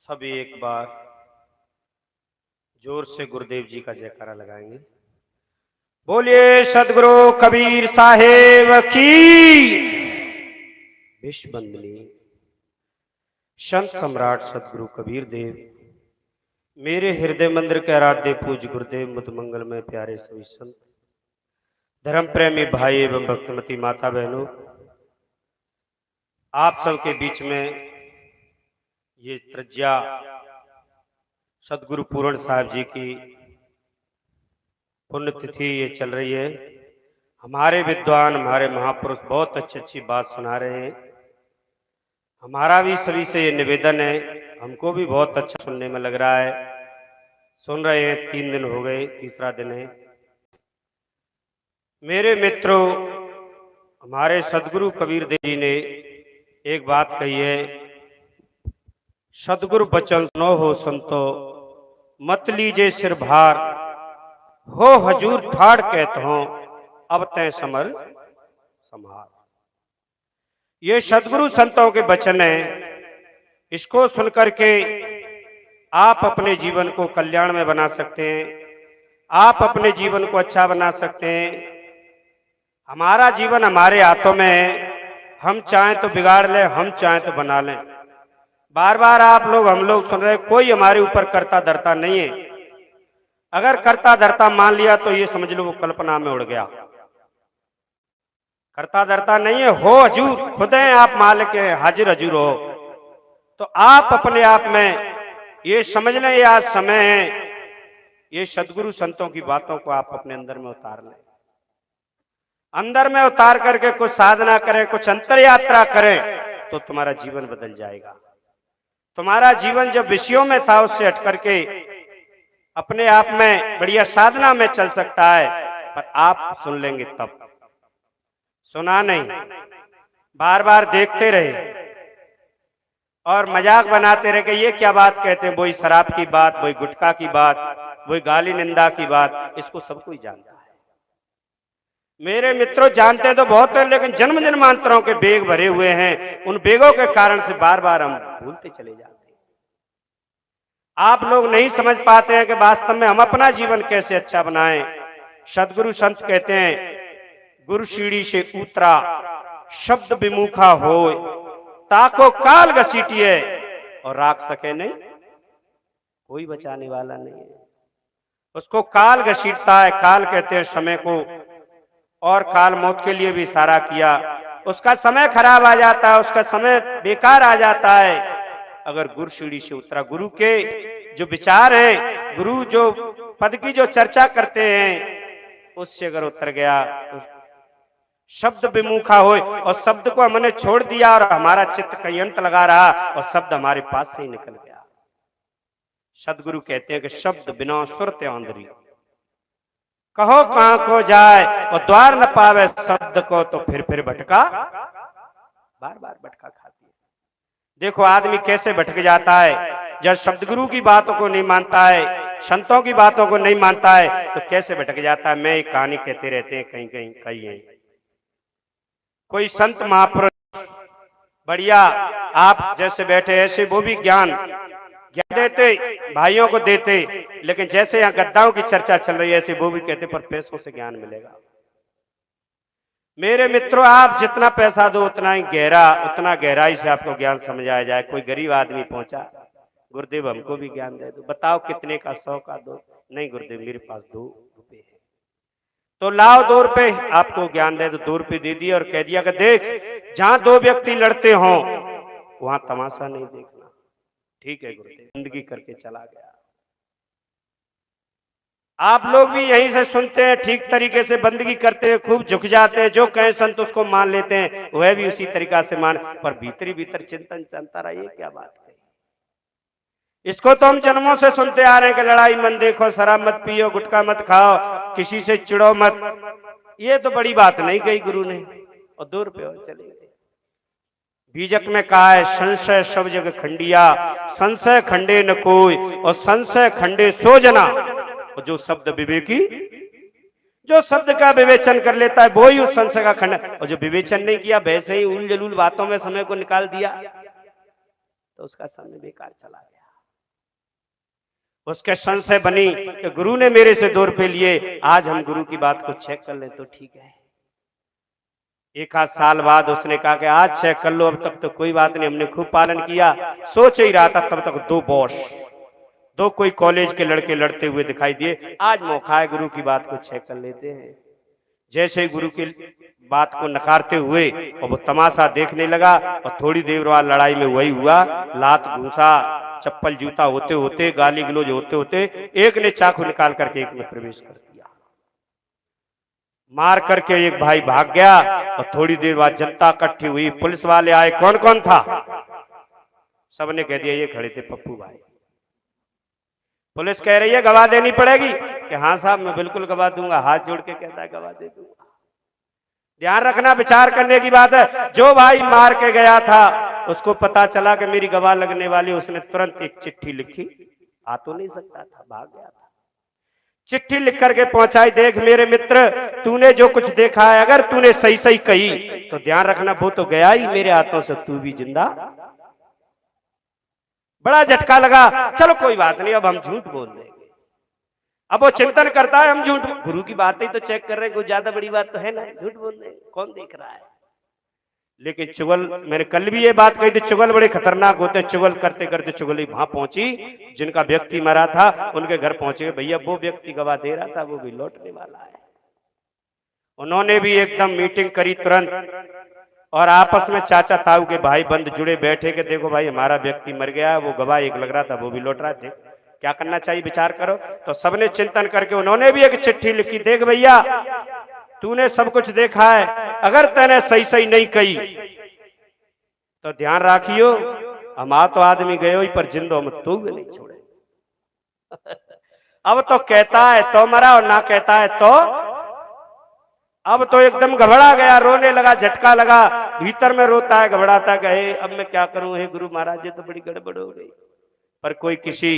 सभी एक बार जोर से गुरुदेव जी का जयकारा लगाएंगे। बोलिए सदगुरु कबीर साहेब की। विश्व वंदनीय संत सम्राट सदगुरु कबीर देव, मेरे हृदय मंदिर के आराध्य पूज्य गुरुदेव मुद मंगल में प्यारे सभी संत, धर्म प्रेमी भाई एवं भक्तमती माता बहनों, आप सबके बीच में ये त्रज्या सदगुरु पूर्ण साहब जी की पुण्यतिथि ये चल रही है। हमारे विद्वान, हमारे महापुरुष बहुत अच्छी अच्छी बात सुना रहे हैं। हमारा भी सभी से ये निवेदन है, हमको भी बहुत अच्छा सुनने में लग रहा है। सुन रहे हैं, 3 दिन हो गए, तीसरा दिन है। मेरे मित्रों, हमारे सदगुरु कबीर देव जी ने एक बात कही है, सदगुरु बचन सुनो हो संतो, मत लीजे सिर भार, हो हजूर ठाड़ कहत हो, अब तय समर संभार। ये सदगुरु संतों के वचन हैं। इसको सुनकर के आप अपने जीवन को कल्याण में बना सकते हैं, आप अपने जीवन को अच्छा बना सकते हैं। हमारा जीवन हमारे हाथों में है, हम चाहें तो बिगाड़ लें, हम चाहें तो बना लें। बार बार आप लोग, हम लोग सुन रहे, कोई हमारे ऊपर करता धरता नहीं है। अगर करता धरता मान लिया तो ये समझ लो वो कल्पना में उड़ गया। करता धरता नहीं है, हो हजूर, खुद हैं आप मालिक हैं, हाजिर हजूर हो। तो आप अपने आप में ये समझ लें, ये आज समय है, ये सदगुरु संतों की बातों को आप अपने अंदर में उतार लें। अंदर में उतार करके कुछ साधना करें, कुछ अंतर यात्रा करें, तो तुम्हारा जीवन बदल जाएगा। तुम्हारा जीवन जब विषयों में था, उससे हट करके अपने आप में बढ़िया साधना में चल सकता है। पर आप सुन लेंगे तब, सुना नहीं, बार बार देखते रहे और मजाक बनाते रहे कि ये क्या बात कहते हैं, वही शराब की बात, वही गुटखा की बात, वही गाली निंदा की बात। इसको सब कोई जानता है। मेरे मित्रों, जानते तो बहुत हैं, लेकिन जन्म जन्मांतरों के बेग भरे हुए हैं। उन बेगों के कारण से बार बार हम भूलते चले जाते हैं। आप लोग नहीं समझ पाते हैं कि वास्तव में हम अपना जीवन कैसे अच्छा बनाएं। सदगुरु संत कहते हैं, गुरु सीढ़ी से उतरा शब्द विमुखा हो, ताको काल घसीटिए और राख सके नहीं, कोई बचाने वाला नहीं है। उसको काल घसीटता है। काल कहते हैं समय को, और काल मौत के लिए भी इशारा किया। उसका समय खराब आ जाता है, उसका समय बेकार आ जाता है। अगर गुरु सीढ़ी से उतरा, गुरु के जो विचार हैं, गुरु जो पद की जो चर्चा करते हैं, उससे अगर उतर गया तो शब्द विमुखा हो, और शब्द को हमने छोड़ दिया और हमारा चित्त कहीं अंत लगा रहा और शब्द हमारे पास से ही निकल गया। सदगुरु कहते हैं कि शब्द बिना सुरते आंधरी, कहो कहां को जाए और द्वार न पावे शब्द को, तो फिर भटका, बार बार भटका खाती है। देखो आदमी कैसे भटक जाता है जब सदगुरु की बातों को नहीं मानता है, संतों की बातों को नहीं मानता है, तो कैसे भटक जाता है। मैं एक कहानी कहते रहते हैं, कहीं कहीं कहीं है कोई संत महापुरुष बढ़िया, आप जैसे बैठे ऐसे वो भी ज्ञान देते, भाइयों को देते, लेकिन जैसे यहाँ गद्दाओं की चर्चा चल रही है, ऐसे वो भी कहते पर पैसों से ज्ञान मिलेगा। मेरे मित्रों, आप जितना पैसा दो उतना ही उतना गहराई से आपको ज्ञान समझाया जाए। कोई गरीब आदमी पहुंचा, गुरुदेव हमको भी ज्ञान दे दो, बताओ कितने का, 100 का दो। नहीं गुरुदेव मेरे पास 2 रुपए है। तो लाओ 2 रुपए, आपको ज्ञान दे दो। 2 रुपए दे दिए और कह दिया कि देख, जहां 2 व्यक्ति लड़ते हो वहां तमाशा नहीं देखना। ठीक है गुरुदेव, जिंदगी करके चला गया। आप लोग भी यहीं से सुनते हैं, ठीक तरीके से बंदगी करते हैं, खूब झुक जाते हैं, जो कहे संत उसको मान लेते हैं, वह भी उसी तरीका से मान, पर भीतरी भीतर चिंतन चलता रहा, ये क्या बात है। इसको तो हम जन्मों से सुनते आ रहे हैं कि लड़ाई मत देखो, शराब मत पियो, गुटखा मत खाओ, किसी से चिड़ो मत। ये तो बड़ी बात नहीं कही गुरु ने, और 2 रुपए और चले गए। बीजक में कहा है, संशय सब जग खंडिया, संशय खंडे न कोई, और संशय खंडे सो जना। और जो शब्द विवेकी, जो शब्द का विवेचन कर लेता है, वो ही उस संशय का खंडन। और जो विवेचन नहीं किया, वैसे ही उल जलूल बातों में समय को निकाल दिया, तो उसका समय बेकार चला गया। उसके संशय बनी कि गुरु ने मेरे से 2 रुपए लिए, आज हम गुरु की बात को चेक कर ले तो ठीक है। एक आध साल बाद उसने कहा कि आज चेक कर लो, अब तक तो कोई बात नहीं, हमने खूब पालन किया। सोच ही रहा था तब तक 2 बॉस, 2 कोई कॉलेज के लड़के लड़ते हुए दिखाई दिए। आज मौका है, गुरु की बात को चेक कर लेते हैं। जैसे ही गुरु की बात को नकारते हुए और वो तमाशा देखने लगा, और थोड़ी देर बाद लड़ाई में वही हुआ, लात घूसा, चप्पल जूता होते होते, गाली गलौज होते होते एक ने चाकू निकाल करके एक में प्रवेश कर दिया। मार करके एक भाई भाग गया, और थोड़ी देर बाद जनता इकट्ठी हुई, पुलिस वाले आए। कौन कौन था? सबने कह दिया ये खड़े थे पप्पू भाई। पुलिस कह रही है गवाह देनी पड़ेगी, कि हाँ साहब मैं बिल्कुल गवाह दूंगा। हाथ जोड़ के कहता है गवाह दे दूंगा। ध्यान रखना, विचार करने की बात है। जो भाई मार के गया था उसको पता चला कि मेरी गवाह लगने वाली, उसने तुरंत एक चिट्ठी लिखी। आ तो नहीं सकता था, भाग गया था। चिट्ठी लिख करके पहुंचाई, देख मेरे मित्र, तूने जो कुछ देखा है, अगर तूने सही सही कही तो ध्यान रखना वो तो गया ही मेरे हाथों से, तू भी जिंदा। बड़ा झटका लगा। चलो कोई बात नहीं, अब हम झूठ बोल देंगे। अब वो चिंतन करता है हम झूठ, गुरु की बातें तो चेक कर रहे हैं, कोई ज्यादा बड़ी बात तो है ना, झूठ बोल देंगे, कौन देख रहा है। लेकिन चुगल, मैंने कल भी ये बात कही थी, चुगल बड़े खतरनाक होते हैं। चुगल करते करते चुगली वहां पहुंची, जिनका व्यक्ति मरा था उनके घर पहुंचे। भैया वो व्यक्ति गवाह दे रहा था, वो भी लौटने वाला है। उन्होंने भी एकदम मीटिंग करी तुरंत, और आपस में चाचा ताऊ के भाई बंद जुड़े बैठे के देखो भाई हमारा व्यक्ति मर गया, वो गवाह एक लग रहा था, वो भी लौट रहा थे, क्या करना चाहिए विचार करो। तो सबने चिंतन करके उन्होंने भी एक चिट्ठी लिखी, देख भैया तूने सब कुछ देखा है, अगर तूने सही सही नहीं कही तो ध्यान रखियो, हम तो आदमी गए ही पर जिंदो हम तू भी नहीं छोड़े। अब तो कहता है तो मरा, और ना कहता है तो। अब तो एकदम घबरा गया, रोने लगा, झटका लगा, भीतर में रोता है, घबराता गए अब मैं क्या करूं, हे गुरु महाराज ये तो बड़ी गड़बड़ हो गई। पर कोई किसी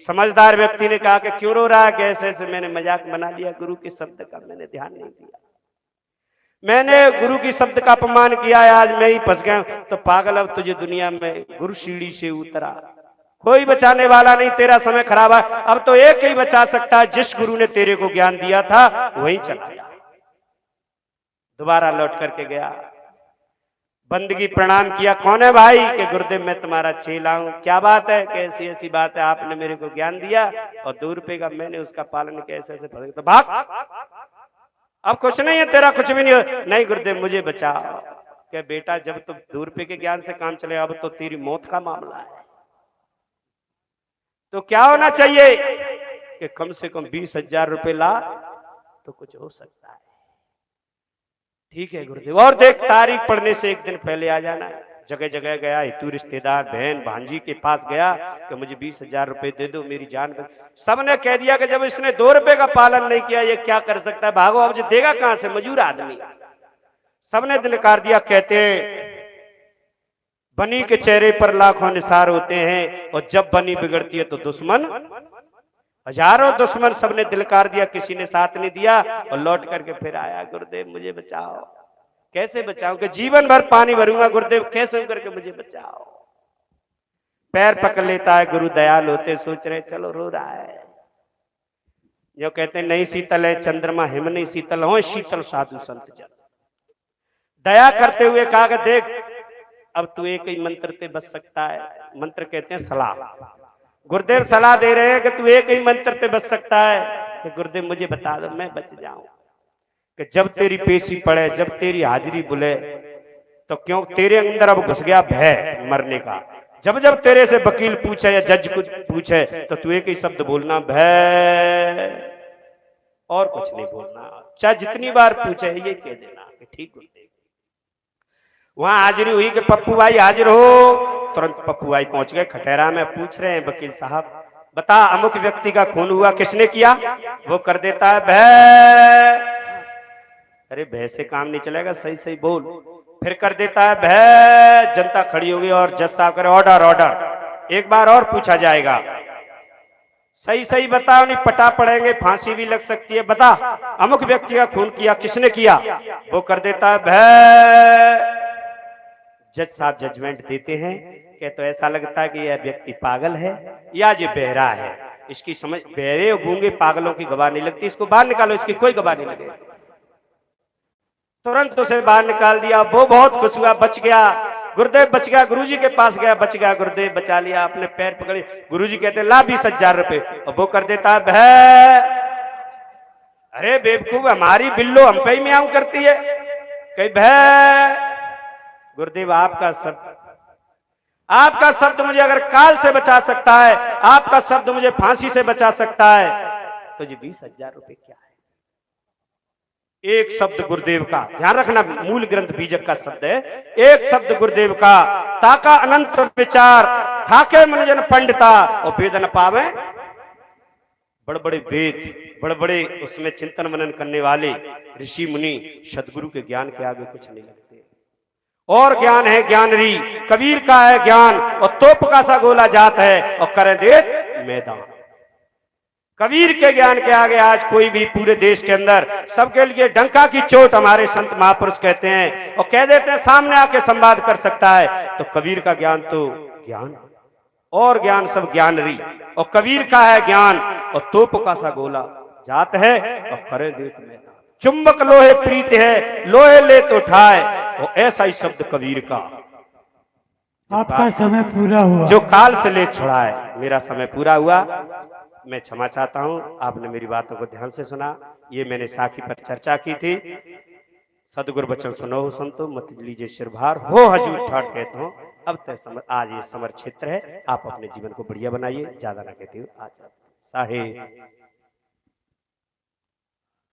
समझदार व्यक्ति ने कहा कि क्यों रो रहा है, कैसे ऐसे। मैंने मजाक बना लिया, गुरु के शब्द का मैंने ध्यान नहीं दिया, मैंने गुरु की शब्द का अपमान किया है, आज मैं ही फंस गया। तो पागल, अब तुझे दुनिया में गुरु सीढ़ी से उतरा, कोई बचाने वाला नहीं, तेरा समय खराब है। अब तो एक ही बचा सकता है, जिस गुरु ने तेरे को ज्ञान दिया था वही चला गया। दोबारा लौट करके गया, बंदगी प्रणाम किया, कौन है भाई? कि गुरुदेव मैं तुम्हारा चेला हूं। क्या बात है? कैसी ऐसी बात है, आपने मेरे को ज्ञान दिया और 2 रुपए का मैंने उसका पालन कैसे ऐसे पढ़, तो भाग, अब कुछ नहीं है तेरा, कुछ भी नहीं हो। नहीं गुरुदेव मुझे बचाओ। क्या बेटा जब तुम 2 रुपए के ज्ञान से काम चले, अब तो तेरी मौत का मामला है। तो क्या होना चाहिए कि कम से कम 20,000 रुपए ला तो कुछ हो सकता है। ठीक है गुरुदेव, और देख तारीख पढ़ने से एक दिन पहले आ जाना है। जगह जगह गया, हितू रिश्तेदार बहन भांजी के पास गया कि मुझे 20,000 रुपए दे दो, मेरी जान बच। सबने कह दिया कि जब इसने 2 रुपए का पालन नहीं किया ये क्या कर सकता है, भागो, अब जो देगा कहां से, मजूर आदमी। सबने दिलकार दिया। कहते बनी के चेहरे पर लाखों निसार होते हैं, और जब बनी बिगड़ती है तो दुश्मन हजारों दुश्मन। सबने दिलकार दिया, किसी ने साथ नहीं दिया, और लौट करके फिर आया, गुरुदेव मुझे बचाओ। कैसे बचाओ? कि जीवन भर पानी भरूंगा गुरुदेव, कैसे करके मुझे बचाओ। पैर पकड़ लेता है, गुरु दयाल होते, सोच रहे चलो रो रहा है। जो कहते हैं नहीं शीतल है चंद्रमा हिम नहीं शीतल हो, शीतल साधु संत जन। दया करते हुए कहा कि देख अब तू एक ही मंत्र से बच सकता है। मंत्र कहते हैं सलाह। गुरुदेव सलाह दे रहे हैं कि तू एक ही मंत्र से बच सकता है। कि गुरुदेव मुझे बता दो मैं बच जाऊं। कि जब तेरी पेशी पड़े, जब तेरी हाजिरी बुले, तो क्यों तेरे अंदर अब घुस गया भय मरने का। जब जब तेरे से वकील पूछे या जज कुछ पूछे तो तू एक ही शब्द बोलना, भय, और कुछ नहीं बोलना। चाहे जितनी बार पूछे ये कह देना कि ठीक गुरुदेव। वहां हाजिरी हुई कि पप्पू भाई हाजिर हो। तुरंत पप्पू भाई पहुंच गए खटेरा में। पूछ रहे हैं वकील साहब बता अमुक व्यक्ति का खून हुआ किसने किया? वो कर देता है भय। अरे भय से काम नहीं चलेगा, सही सही बोल। फिर कर देता है भय। जनता खड़ी होगी और जज साहब करे ऑर्डर ऑर्डर। एक बार और पूछा जाएगा, सही सही बताओ नहीं पटा पड़ेंगे, फांसी भी लग सकती है। बता अमुक व्यक्ति का खून किया किसने किया? वो कर देता है भय। जज साहब जजमेंट देते हैं कि तो ऐसा लगता है कि यह व्यक्ति पागल है या ये बहरा है। इसकी समझ बहरे और गूंगे पागलों की गवाह नहीं लगती, इसको बाहर निकालो, इसकी कोई गवाह नहीं लगे। तुरंत उसे बाहर निकाल दिया। वो बहुत खुश हुआ, बच गया गुरुदेव, बच गया। गुरुजी के पास गया, बच गया गुरुदेव, बचा लिया। अपने पैर पकड़े, गुरुजी कहते ला 20,000 रुपए, और वो कर देता है भै, अरे बेवकूफ, हमारी बिल्लो हम पे ही म्याऊं करती है, कहीं भै। गुरुदेव आपका शब्द मुझे अगर काल से बचा सकता है, आपका शब्द मुझे फांसी से बचा सकता है, तो ये 20,000 रुपए क्या है? एक शब्द गुरुदेव का, ध्यान रखना, मूल ग्रंथ बीजक का शब्द है। एक शब्द गुरुदेव का, ताका अनंत विचार, थाके मनोजन पंडिता, और वेद न पावे। बड़े बड़े वेद, बड़े बड़े उसमें चिंतन मनन करने वाले ऋषि मुनि सदगुरु के ज्ञान के आगे कुछ नहीं लगते। और ज्ञान है ज्ञानरी, कबीर का है ज्ञान, और तोप का सा गोला जात है, और करे दे मैदान। कबीर के ज्ञान के आगे आज कोई भी पूरे देश के अंदर सबके लिए डंका की चोट हमारे संत महापुरुष कहते हैं, और कह देते हैं सामने आके संवाद कर सकता है। तो कबीर का ज्ञान तो ज्ञान, और ज्ञान सब ज्ञानरी, और कबीर का है ज्ञान, और तोप का सा गोला जात है, और करे देख मैदान। चुंबक लोहे प्रीत है, लोहे ले तो उठाए, और ऐसा ही शब्द कबीर का। आपका समय पूरा हुआ, जो काल से ले छुड़ा है। मेरा समय पूरा हुआ, मैं क्षमा चाहता हूं, आपने मेरी बातों को ध्यान से सुना। ये मैंने साखी पर चर्चा की थी। सदगुरु वचन सुनो संतो, मत लीजिए सिर भार, हो हजूर ठाट कहता हूं। अब तक आज ये समर क्षेत्र है, आप अपने जीवन को बढ़िया बनाइए, ज्यादा ना कहते हो। आज साहे